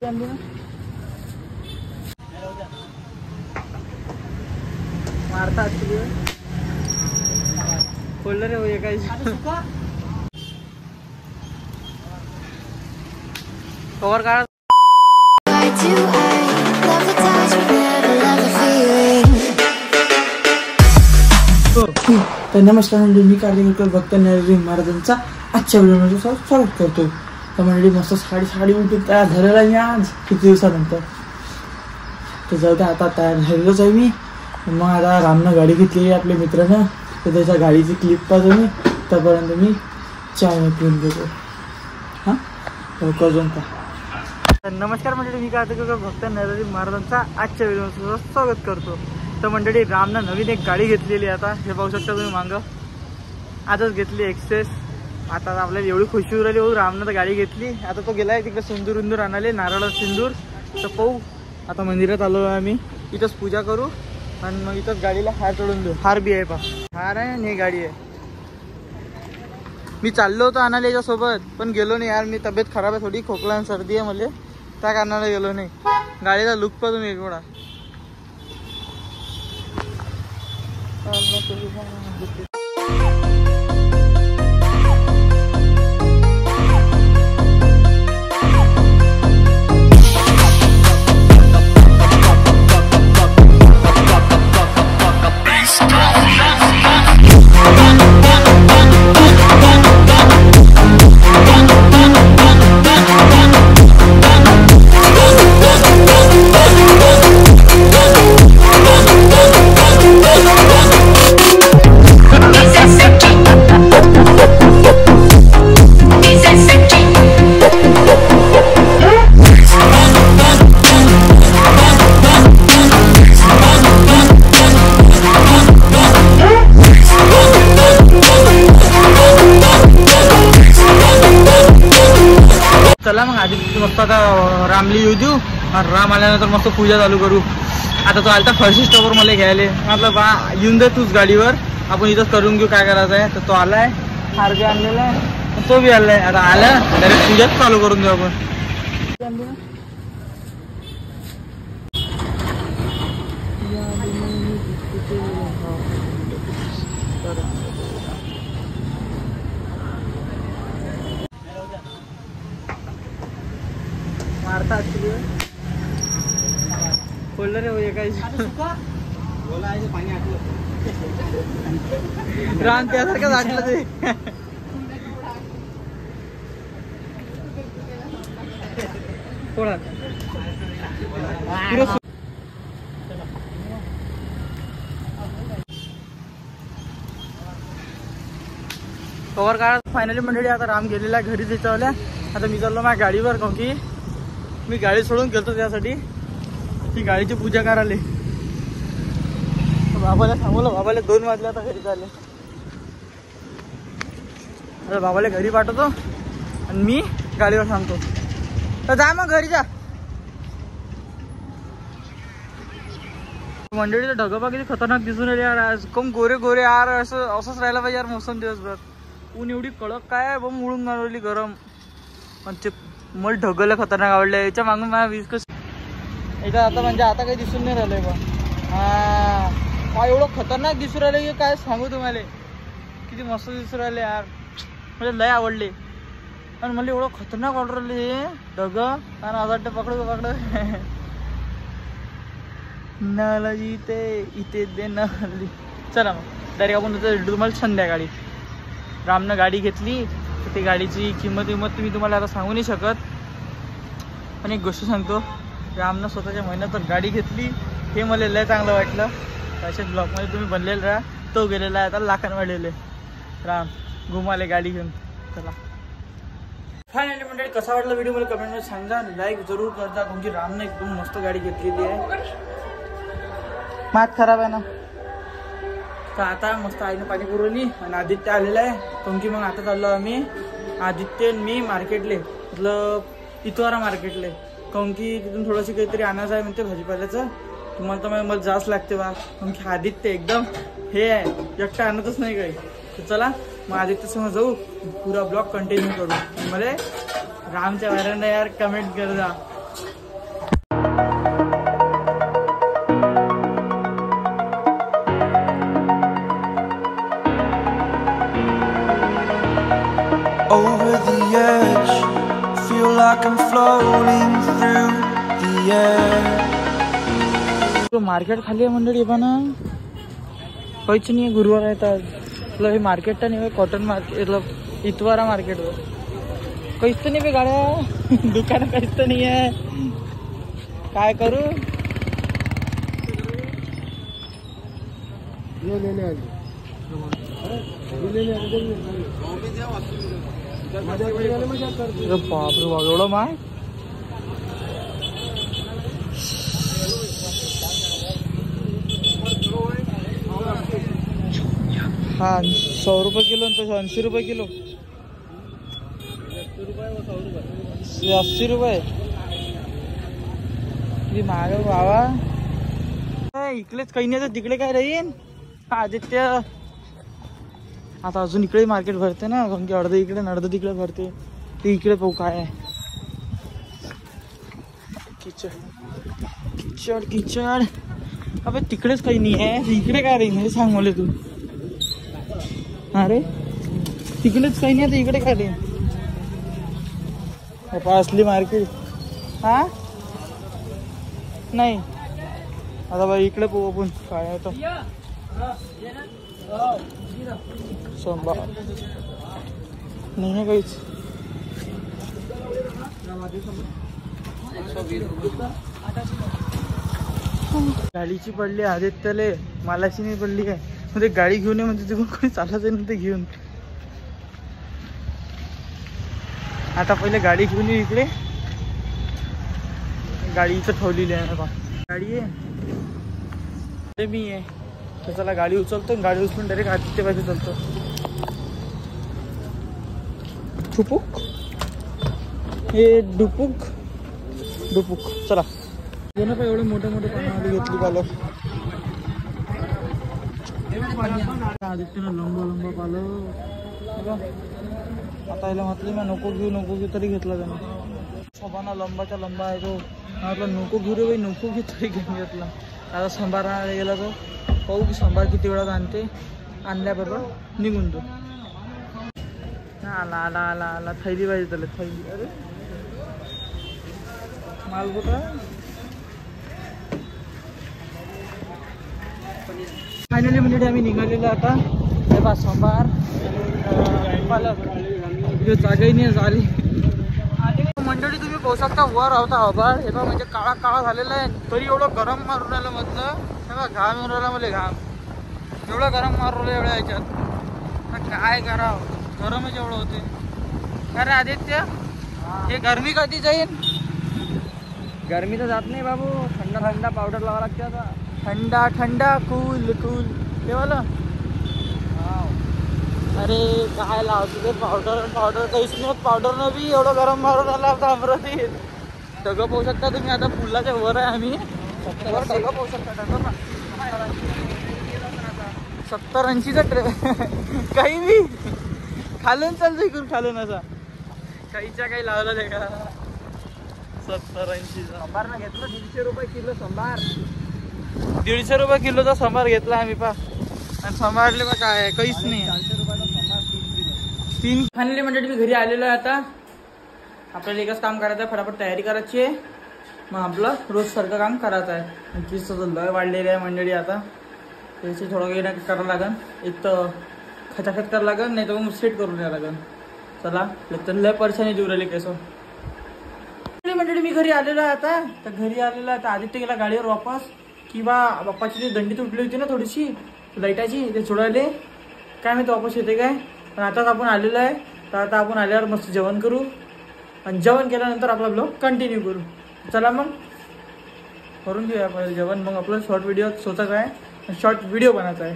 मारता खोललं रे हो काही कवर काढ. तर नमस्कार मंडळी, मी कार्यक्रम भक्त नरहरी महाराजांचा आजच्या व्हिडिओमध्ये स्वागत करतो. तर मंडळी मस्त साडी उलटून तयार झालेला आहे मी आज किती दिवसानंतर. तर जाऊ द्या, आता तयार झालेलोच आहे मी. मग आता रामनं गाडी घेतली आहे आपल्या मित्रानं, तर त्याच्या गाडीची क्लिप पाहतो मी. त्यापर्यंत मी चाय पिऊन देतो. हां लवकर जाऊन का. तर नमस्कार मंडळी, मी कार्यक्रम भक्त नरहरी महाराजांचा आजच्या व्हिडिओमध्ये स्वागत करतो. तर मंडळी रामनं नवीन एक गाडी घेतलेली आहे. आता हे पाहू शकता तुम्ही मागं, आजच घेतली एक्सेस. आता आपल्याला एवढी खुशी होऊ राहिली हो, रामनं तर गाडी घेतली. आता तो गेला आहे तिकडे सिंदूर आणाले, नारळ सिंदूर. तर पाहू आता मंदिरात आलो आहे आम्ही, इथंच पूजा करू आणि मग इथंच गाडीला हार चढून देऊ. हार बी आहे पा, हार आहे आणि ही गाडी आहे. मी चाललो होतो आणायला याच्यासोबत, पण गेलो नाही यार. मी तब्येत खराब आहे थोडी, खोकला आणि सर्दी आहे मला, त्या कारणाला गेलो नाही. गाडीचा लुक पण तुम्ही एक वेळा. चला मग आधी मस्त आता रामली येऊ देऊ आणि राम आल्यानंतर मस्त पूजा चालू करू. आता तो आलता फर्स्ट स्टॉपवर मला घ्यायला, म्हटलं बा येऊन दे तूच गाडीवर, आपण इथंच करून घेऊ काय करायचं आहे. तर तो आलाय, हार बी आणलेला आहे, तो बी आलाय. आता आला डायरेक्ट पूजाच चालू करून देऊ आपण. मारता खोललं रे हो काही रान त्यासारखंच आटलं ते. थोडा कवर काढा. फायनली मंडळी आता राम गेलेला घरी त्याच्यावल्या. आता मी चाललो माझ्या गाडीवर, कारण की मी गाडी सोडून गेलतो त्यासाठी ती गाडीची पूजा करायला. बाबाला थांबवलं, बाबाला 2 वाजले आता घरी चालले. आता बाबाला घरी पाठवतो आणि मी गाडीवर सांगतो. तर जा मग घरी जा. मंडळीचं ढगबा किती खतरनाक दिसून राहिले यार आज. कम गोरे यार, असंच राहायला पाहिजे यार मोसम दिवसभर. ऊन एवढी कडक काय बम उडून मारवली गरम. पण ते मला ढगलं खतरनाक आवडलं. याच्या मागून मला 20 कसं याच्यात आता म्हणजे आता काही दिसून नाही राहिलंय बा. हा एवढं खतरनाक दिसून राहिलं की काय सांगू तुम्हाला. किती मस्त दिसून राहिले यार, म्हणजे लय आवडले. आणि मला एवढं खतरनाक ऑर्डर राहिले हे ढग. आणि आज वाटतं पकडू नालाजी इथे दे नाली. चला मग डायरेक्ट आपण तुम्हाला संध्याकाळी. रामनं गाडी घेतली, तर ती गाडीची किंमत मी तुम्हाला आता सांगू नाही शकत. पण एक गोष्ट सांगतो, रामनं स्वतःच्या मेहनतीवर गाडी घेतली, हे मला लय चांगलं वाटलं. अशाच ब्लॉकमध्ये तुम्ही बनलेलं राहा. तो गेलेला आहे आता लाखांना वाढलेले. राम घुमाले गाडी घेऊन. चला फायनली मंडळी कसा वाटला व्हिडिओ मला कमेंटमध्ये सांगा. लाईक जरूर करता, कारण की रामनं एकदम मस्त गाडी घेतलेली आहे. मात खराब आहे ना. तर आता मस्त आईनं पाणी पुरवली आणि आदित्य आलेला आहे. कारण की मग आता चाललो आम्ही आदित्य मी मार्केटले, मतलब इतवारा मार्केटले. कारण की तिथून थोडंसं काहीतरी आणायचं आहे म्हणते भाजीपाल्याचं. तुम्हाला तर मला जास्त लागते बा, कारण की आदित्य एकदम हे आहे, एकटा आणतच नाही काही. तर चला मग आदित्यसमोर जाऊ, पुरा ब्लॉग कंटिन्यू करू. मला रामच्या वाऱ्यांना यार कमेंट कर जा. like I'm floating through the air. Market खाली आहे मंडळी पण काहीच नाही आहे. गुरुवार आहे तर मतलब हे मार्केट तर नाही कॉटन मार्केट मतलब इतवारा मार्केट काहीच तर नाही बे गाड्या दुकान काहीच तर नाही आहे. काय करू बापरे बाप एवढं माय हा 100 रुपये किलो तसं 80 रुपये किलो 80 रुपये महाग बाबा. इकडेच काही नाही तर तिकडे काय राहीन आदित्य. आता अजून इकडे मार्केट भरते ना कारण की अर्ध इकडे अर्ध तिकडे भरते. ते इकडे पाहू काय आहे. किचड किचड किचड अबे तिकडेच काही नाही आहे. इकडे काय राहीन हे सांग मला तू. अरे तिकडेच काही नाही तर इकडे काय राहीन असली मार्केट. हा नाही आता बाई इकडे पाहू आपण काय आहे. तर संभा नाही आहे काहीच. गाडीची पडली आदित्यले मालाची नाही पडली काय म्हणजे गाडी घेऊन ये म्हणजे तिकडून कोणी चालत नाही ते घेऊन. आता पहिले गाडी घेऊन ये इकडे. गाडी इथं ठेवलेली आहे ना गाडी आहे मी आहे तर चला गाडी उचलतो. गाडी उचलून डायरेक्ट आदित्य बाजू चालतो. ठुपुक हे डुपुक डुपुक चला दोन पण एवढे मोठे मोठे पाण्यामध्ये घेतली पालं. आदित्यनं लंब लंब पालं आता याला म्हटलं मी नको घेऊ तरी घेतला त्याने. सोबाना लंबाच्या लंबा आहे तो म्हटलं नको घेऊ रे बाई नको घेऊ तरी घेऊन घेतला. आता संभार आणायला गेला तो पाहू की संभार किती वेळात आणते. आणल्याबरोबर निघून तो आला आला आला आला थैली पाहिजे त्याला थैली. अरे माल कुठं फायनली म्हणजे आम्ही निघालेलो आता. हे बा संभार पालक जागाही नाही झाली मंडळी. तुम्ही पाहू शकता वर होता आभाळ हे बा म्हणजे काळा काळा झालेला आहे तरी एवढं गरम मारून राहिलं मधलं. हे बा घाम येऊन राहिला मला घाम एवढं गरम मारून राहिलं एवढ्या ह्याच्यात. काय करावं गरमच एवढं होते. अरे आदित्य हे गरमी कधी जाईल. गरमी तर जात नाही बाबू. थंडा थंडा पावडर लावा लागते आता. ठंडा ठंडा कूल कूल ते वाला. अरे काय लावतो ते पावडर पावडर काहीच नाही. पावडरनं बी एवढं गरम मारून आला होता अमरावतीत. ढगं पाहू शकता तुम्ही. आता पुलाच्या वर आहे आम्ही. वर ढगं पाहू शकता. ढगं 70-80चा काही बी खालून चालतो इकडून खालून असा काहीच्या काही लावलं नाही का. 70-80 संभार घेतलं 150 रुपये किलो संभार. 150 रुपये किलोचा संभार घेतला आम्ही पा. आणि संभारले मग काय काहीच नाही. 3 फायनली म्हणजे मी घरी आलेलो आहे. आता आपल्याला एकच काम करायचं आहे फटाफट तयारी करायची आहे. मग आपलं रोज सारखं काम करायचं आहे. तीच लय वाढलेली आहे मंडळी. आता त्याची थोडं वेळ करावं लागेल. एक तर खचाखच करावं लागेल नाही तर मग सेट करून द्यावं लागेल. चला तर लय परेशानी देऊ राहिली केस मंडळी. मी घरी आलेलो आहे आता. तर घरी आलेलो आहे तर आदित्य गेला गाडीवर वापस किंवा बाप्पाची जी दंडी तुटली होती ना थोडीशी लाईटाची ते सोडायले काय माहिती वापस येते काय. पण आताच आपण आलेलो आहे तर आता आपण आल्यावर मस्त जेवण करू आणि जेवण केल्यानंतर आपला ब्लॉग कंटिन्यू करू. चला मग करून घेऊया पहिले जेवण. मग आपलं शॉर्ट व्हिडिओ स्वतःच आहे शॉर्ट व्हिडिओ बनायचा आहे.